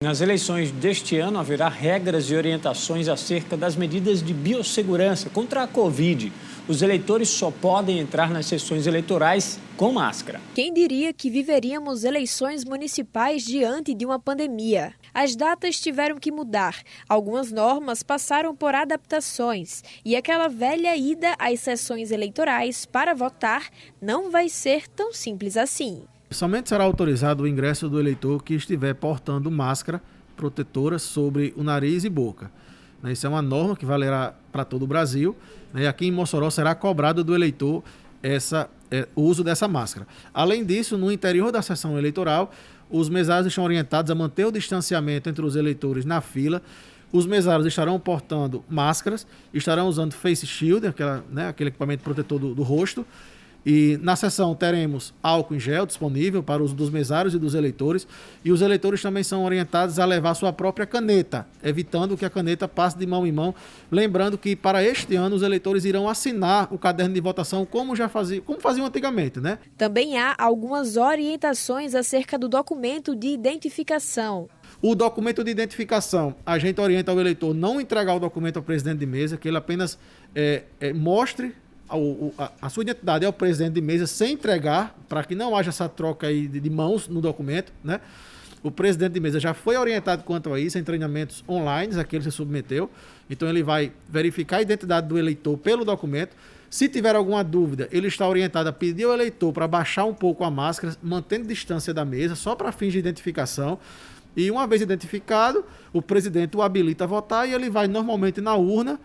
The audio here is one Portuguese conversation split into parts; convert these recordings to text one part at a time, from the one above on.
Nas eleições deste ano, haverá regras e orientações acerca das medidas de biossegurança contra a Covid. Os eleitores só podem entrar nas sessões eleitorais com máscara. Quem diria que viveríamos eleições municipais diante de uma pandemia? As datas tiveram que mudar, algumas normas passaram por adaptações e aquela velha ida às sessões eleitorais para votar não vai ser tão simples assim. Somente será autorizado o ingresso do eleitor que estiver portando máscara protetora sobre o nariz e boca. Isso é uma norma que valerá para todo o Brasil. E aqui em Mossoró será cobrado do eleitor o uso dessa máscara. Além disso, no interior da sessão eleitoral, os mesários estão orientados a manter o distanciamento entre os eleitores na fila. Os mesários estarão portando máscaras, estarão usando face shield, aquele equipamento protetor do rosto. E na sessão teremos álcool em gel disponível para o uso dos mesários e dos eleitores. E os eleitores também são orientados a levar sua própria caneta, evitando que a caneta passe de mão em mão. Lembrando que para este ano os eleitores irão assinar o caderno de votação como faziam antigamente, né? Também há algumas orientações acerca do documento de identificação. O documento de identificação, a gente orienta o eleitor não entregar o documento ao presidente de mesa, que ele apenas mostre a sua identidade ao presidente de mesa sem entregar, para que não haja essa troca aí de mãos no documento, né? O presidente de mesa já foi orientado quanto a isso em treinamentos online a que ele se submeteu. Então ele vai verificar a identidade do eleitor pelo documento. Se tiver alguma dúvida, ele está orientado a pedir ao eleitor para baixar um pouco a máscara, mantendo distância da mesa, só para fins de identificação. E uma vez identificado, o presidente o habilita a votar e ele vai normalmente na urna,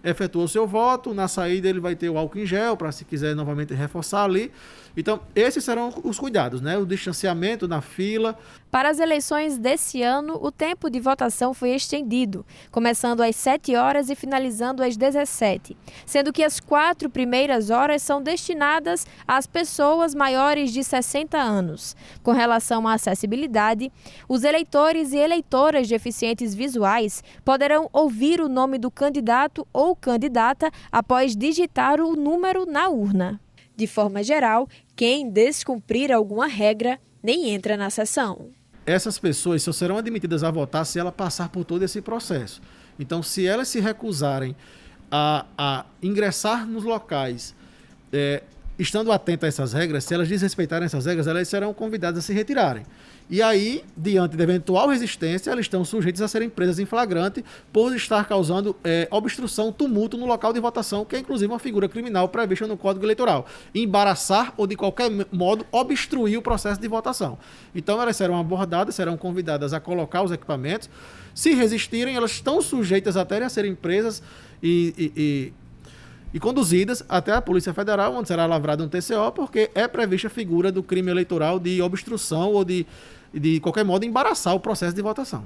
efetua o seu voto, na saída ele vai ter o álcool em gel, para se quiser novamente reforçar ali. Então, esses serão os cuidados, né? O distanciamento na fila. Para as eleições desse ano, o tempo de votação foi estendido, começando às 7 horas e finalizando às 17, sendo que as 4 primeiras horas são destinadas às pessoas maiores de 60 anos. Com relação à acessibilidade, os eleitores e eleitoras deficientes visuais poderão ouvir o nome do candidato ou candidata após digitar o número na urna. De forma geral, quem descumprir alguma regra nem entra na sessão. Essas pessoas só serão admitidas a votar se ela passar por todo esse processo. Então, se elas se recusarem a ingressar nos locais, estando atentas a essas regras, se elas desrespeitarem essas regras, elas serão convidadas a se retirarem. E aí, diante de eventual resistência, elas estão sujeitas a serem presas em flagrante por estar causando obstrução, tumulto no local de votação, que é inclusive uma figura criminal prevista no Código Eleitoral. Embaraçar ou, de qualquer modo, obstruir o processo de votação. Então, elas serão abordadas, serão convidadas a colocar os equipamentos. Se resistirem, elas estão sujeitas até a serem presas e conduzidas até a Polícia Federal, onde será lavrado um TCO, porque é prevista a figura do crime eleitoral de obstrução ou de qualquer modo, embaraçar o processo de votação.